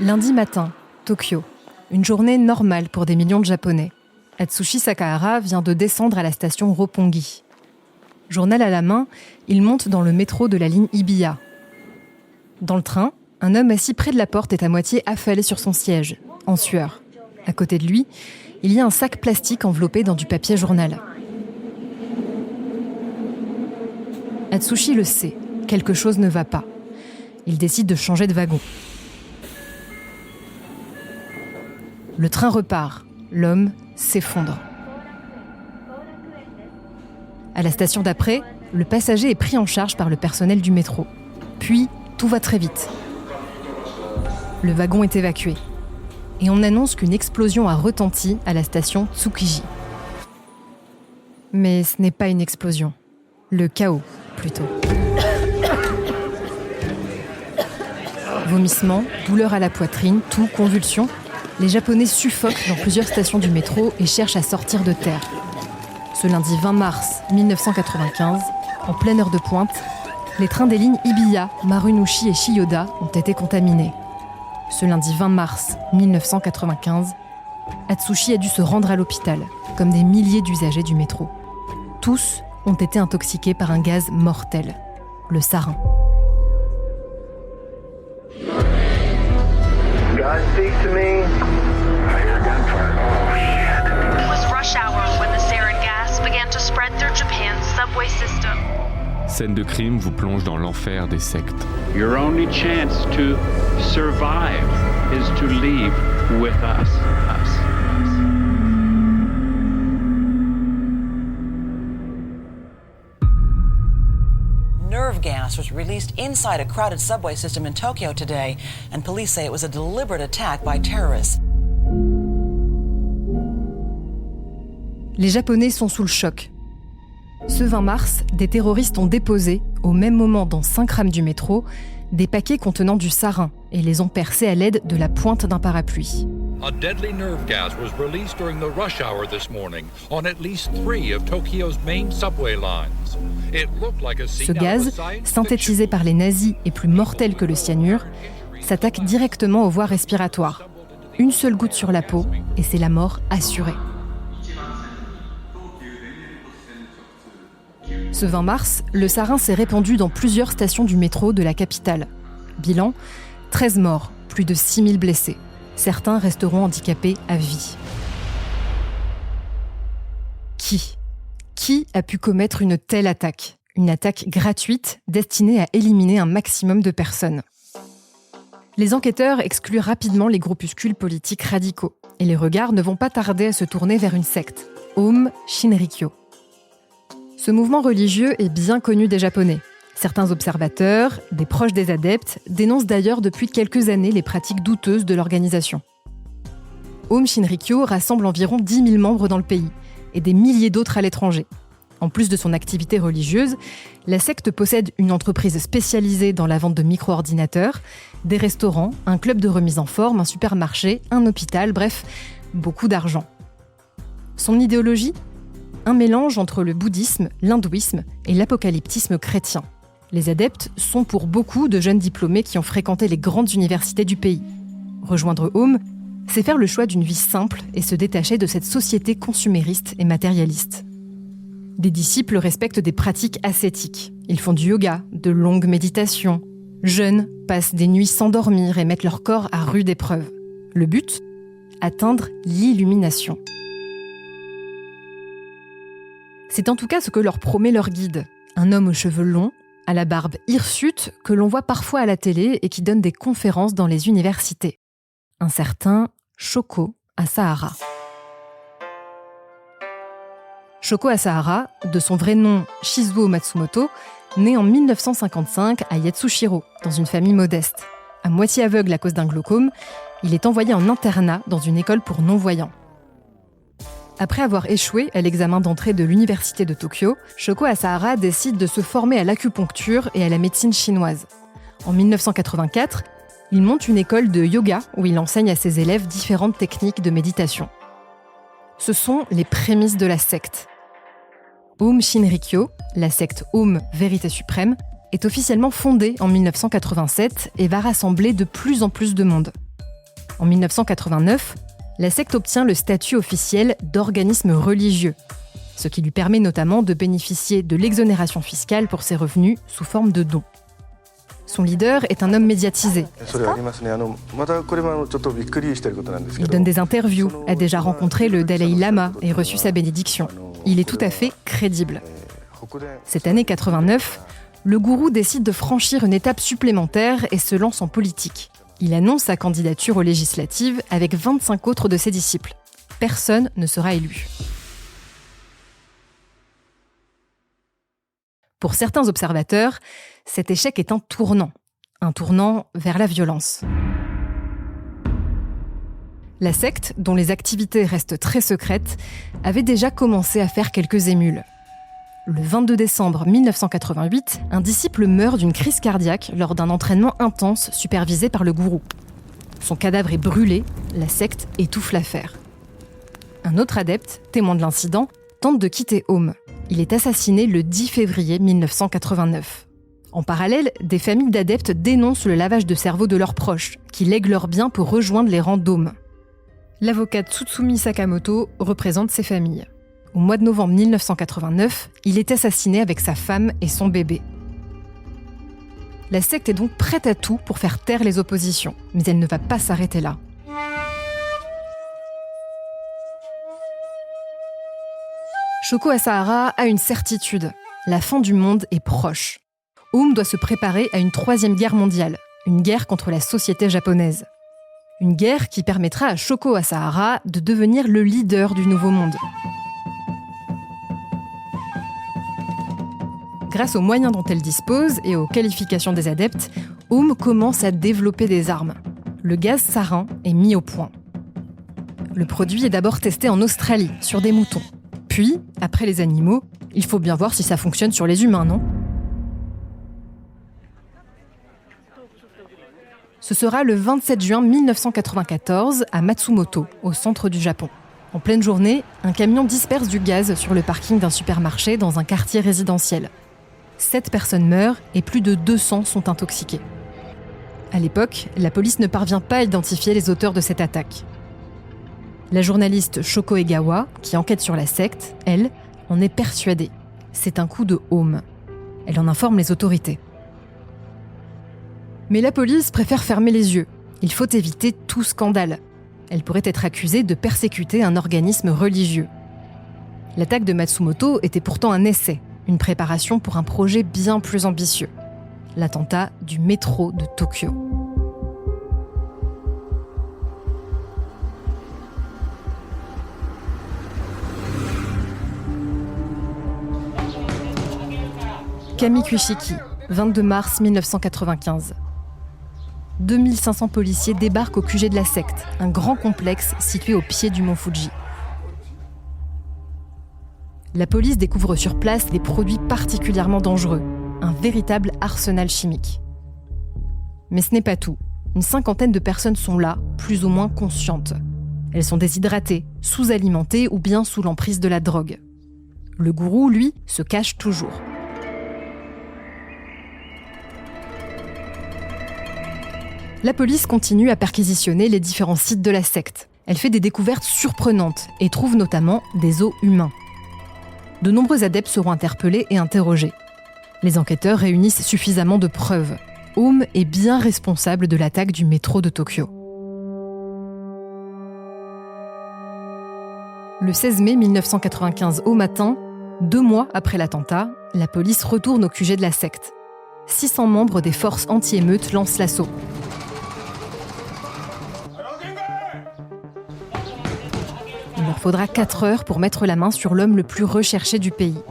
Lundi matin, Tokyo. Une journée normale pour des millions de Japonais. Atsushi Sakahara vient de descendre à la station Roppongi. Journal à la main, il monte dans le métro de la ligne Hibiya. Dans le train, un homme assis près de la porte est à moitié affalé sur son siège, en sueur. À côté de lui, il y a un sac plastique enveloppé dans du papier journal. Atsushi le sait, quelque chose ne va pas. Il décide de changer de wagon. Le train repart, l'homme s'effondre. À la station d'après, le passager est pris en charge par le personnel du métro. Puis, tout va très vite. Le wagon est évacué. Et on annonce qu'une explosion a retenti à la station Tsukiji. Mais ce n'est pas une explosion. Le chaos, plutôt. Vomissements, douleurs à la poitrine, toux, convulsions. Les Japonais suffoquent dans plusieurs stations du métro et cherchent à sortir de terre. Ce lundi 20 mars 1995, en pleine heure de pointe, les trains des lignes Hibiya, Marunouchi et Chiyoda ont été contaminés. Ce lundi 20 mars 1995, Atsushi a dû se rendre à l'hôpital, comme des milliers d'usagers du métro. Tous ont été intoxiqués par un gaz mortel, le sarin. God speak to me. I hear gunfire. Oh shit. It was rush hour when the sarin gas began to spread through Japan's subway system. Scène de crime vous plonge dans l'enfer des sectes. Your only chance to survive is to leave with us. Nerve gas was released inside a crowded subway system in Tokyo today, and police say it was a deliberate attack by terrorists. Les Japonais sont sous le choc. Ce 20 mars, des terroristes ont déposé, au même moment dans 5 rames du métro, des paquets contenant du sarin et les ont percés à l'aide de la pointe d'un parapluie. A deadly nerve gas was released during the rush hour this morning on at least 3 of Tokyo's main subway lines. It looked like a Ce gaz, synthétisé par les nazis et plus mortel que le cyanure, s'attaque directement aux voies respiratoires. Une seule goutte sur la peau et c'est la mort assurée. Ce 20 mars, le sarin s'est répandu dans plusieurs stations du métro de la capitale. Bilan, 13 morts, plus de 6000 blessés. Certains resteront handicapés à vie. Qui a pu commettre une telle attaque ? Une attaque gratuite destinée à éliminer un maximum de personnes. Les enquêteurs excluent rapidement les groupuscules politiques radicaux. Et les regards ne vont pas tarder à se tourner vers une secte, Aum Shinrikyo. Ce mouvement religieux est bien connu des Japonais. Certains observateurs, des proches des adeptes, dénoncent d'ailleurs depuis quelques années les pratiques douteuses de l'organisation. Aum Shinrikyo rassemble environ 10 000 membres dans le pays et des milliers d'autres à l'étranger. En plus de son activité religieuse, la secte possède une entreprise spécialisée dans la vente de micro-ordinateurs, des restaurants, un club de remise en forme, un supermarché, un hôpital, bref, beaucoup d'argent. Son idéologie ? Un mélange entre le bouddhisme, l'hindouisme et l'apocalyptisme chrétien. Les adeptes sont pour beaucoup de jeunes diplômés qui ont fréquenté les grandes universités du pays. Rejoindre Aum, c'est faire le choix d'une vie simple et se détacher de cette société consumériste et matérialiste. Des disciples respectent des pratiques ascétiques. Ils font du yoga, de longues méditations. Jeûnent, passent des nuits sans dormir et mettent leur corps à rude épreuve. Le but ? Atteindre l'illumination. C'est en tout cas ce que leur promet leur guide. Un homme aux cheveux longs, à la barbe hirsute, que l'on voit parfois à la télé et qui donne des conférences dans les universités. Un certain Shoko Asahara. Shoko Asahara, de son vrai nom Shizuo Matsumoto, naît en 1955 à Yatsushiro, dans une famille modeste. À moitié aveugle à cause d'un glaucome, il est envoyé en internat dans une école pour non-voyants. Après avoir échoué à l'examen d'entrée de l'université de Tokyo, Shoko Asahara décide de se former à l'acupuncture et à la médecine chinoise. En 1984, il monte une école de yoga où il enseigne à ses élèves différentes techniques de méditation. Ce sont les prémices de la secte. Aum Shinrikyo, la secte Aum Vérité Suprême, est officiellement fondée en 1987 et va rassembler de plus en plus de monde. En 1989, la secte obtient le statut officiel d'organisme religieux, ce qui lui permet notamment de bénéficier de l'exonération fiscale pour ses revenus sous forme de dons. Son leader est un homme médiatisé. Il donne des interviews, a déjà rencontré le Dalai Lama et reçu sa bénédiction. Il est tout à fait crédible. Cette année 89, le gourou décide de franchir une étape supplémentaire et se lance en politique. Il annonce sa candidature aux législatives avec 25 autres de ses disciples. Personne ne sera élu. Pour certains observateurs, cet échec est un tournant vers la violence. La secte, dont les activités restent très secrètes, avait déjà commencé à faire quelques émules. Le 22 décembre 1988, un disciple meurt d'une crise cardiaque lors d'un entraînement intense supervisé par le gourou. Son cadavre est brûlé, la secte étouffe l'affaire. Un autre adepte, témoin de l'incident, tente de quitter Aum. Il est assassiné le 10 février 1989. En parallèle, des familles d'adeptes dénoncent le lavage de cerveau de leurs proches, qui lèguent leurs biens pour rejoindre les rangs d'Aum. L'avocat Tsutsumi Sakamoto représente ces familles. Au mois de novembre 1989, il est assassiné avec sa femme et son bébé. La secte est donc prête à tout pour faire taire les oppositions, mais elle ne va pas s'arrêter là. Shoko Asahara a une certitude, la fin du monde est proche. Aum doit se préparer à une 3e guerre mondiale, une guerre contre la société japonaise. Une guerre qui permettra à Shoko Asahara de devenir le leader du nouveau monde. Grâce aux moyens dont elle dispose et aux qualifications des adeptes, Aum commence à développer des armes. Le gaz sarin est mis au point. Le produit est d'abord testé en Australie, sur des moutons. Puis, après les animaux, il faut bien voir si ça fonctionne sur les humains, non ? Ce sera le 27 juin 1994 à Matsumoto, au centre du Japon. En pleine journée, un camion disperse du gaz sur le parking d'un supermarché dans un quartier résidentiel. 7 personnes meurent et plus de 200 sont intoxiquées. À l'époque, la police ne parvient pas à identifier les auteurs de cette attaque. La journaliste Shoko Egawa, qui enquête sur la secte, elle, en est persuadée. C'est un coup de Aum. Elle en informe les autorités. Mais la police préfère fermer les yeux. Il faut éviter tout scandale. Elle pourrait être accusée de persécuter un organisme religieux. L'attaque de Matsumoto était pourtant un essai, une préparation pour un projet bien plus ambitieux. L'attentat du métro de Tokyo. Kamikuishiki, 22 mars 1995. 2500 policiers débarquent au QG de la secte, un grand complexe situé au pied du mont Fuji. La police découvre sur place des produits particulièrement dangereux, un véritable arsenal chimique. Mais ce n'est pas tout. Une 50aine de personnes sont là, plus ou moins conscientes. Elles sont déshydratées, sous-alimentées ou bien sous l'emprise de la drogue. Le gourou, lui, se cache toujours. La police continue à perquisitionner les différents sites de la secte. Elle fait des découvertes surprenantes et trouve notamment des os humains. De nombreux adeptes seront interpellés et interrogés. Les enquêteurs réunissent suffisamment de preuves. Aum est bien responsable de l'attaque du métro de Tokyo. Le 16 mai 1995 au matin, 2 mois après l'attentat, la police retourne au QG de la secte. 600 membres des forces anti-émeutes lancent l'assaut. Il leur faudra 4 heures pour mettre la main sur l'homme le plus recherché du pays.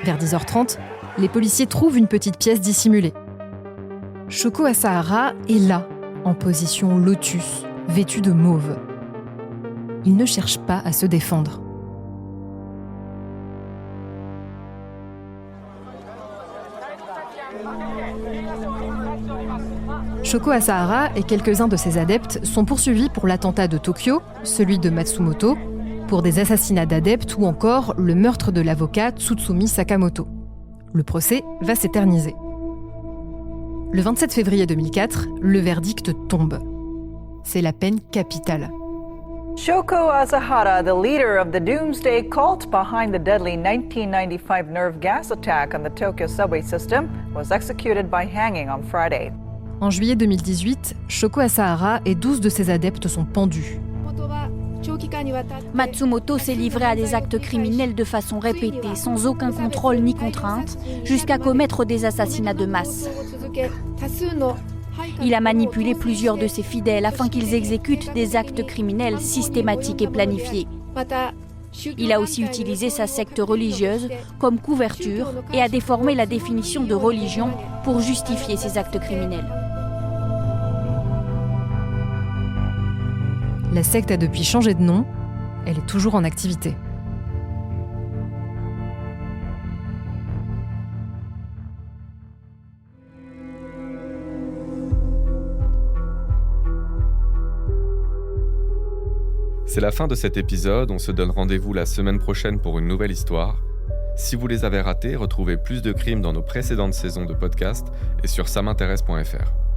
Vers 10h30, les policiers trouvent une petite pièce dissimulée. Shoko Asahara est là, en position lotus, vêtu de mauve. Il ne cherche pas à se défendre. Shoko Asahara et quelques-uns de ses adeptes sont poursuivis pour l'attentat de Tokyo, celui de Matsumoto, pour des assassinats d'adeptes ou encore le meurtre de l'avocat Tsutsumi Sakamoto. Le procès va s'éterniser. Le 27 février 2004, le verdict tombe. C'est la peine capitale. Shoko Asahara, the leader of the doomsday cult behind the deadly 1995 nerve gas attack on the Tokyo subway system, was executed by hanging on Friday. En juillet 2018, Shoko Asahara et 12 de ses adeptes sont pendus. Matsumoto s'est livré à des actes criminels de façon répétée, sans aucun contrôle ni contrainte, jusqu'à commettre des assassinats de masse. Il a manipulé plusieurs de ses fidèles afin qu'ils exécutent des actes criminels systématiques et planifiés. Il a aussi utilisé sa secte religieuse comme couverture et a déformé la définition de religion pour justifier ses actes criminels. La secte a depuis changé de nom, elle est toujours en activité. C'est la fin de cet épisode, on se donne rendez-vous la semaine prochaine pour une nouvelle histoire. Si vous les avez ratés, retrouvez plus de crimes dans nos précédentes saisons de podcast et sur samintéresse.fr.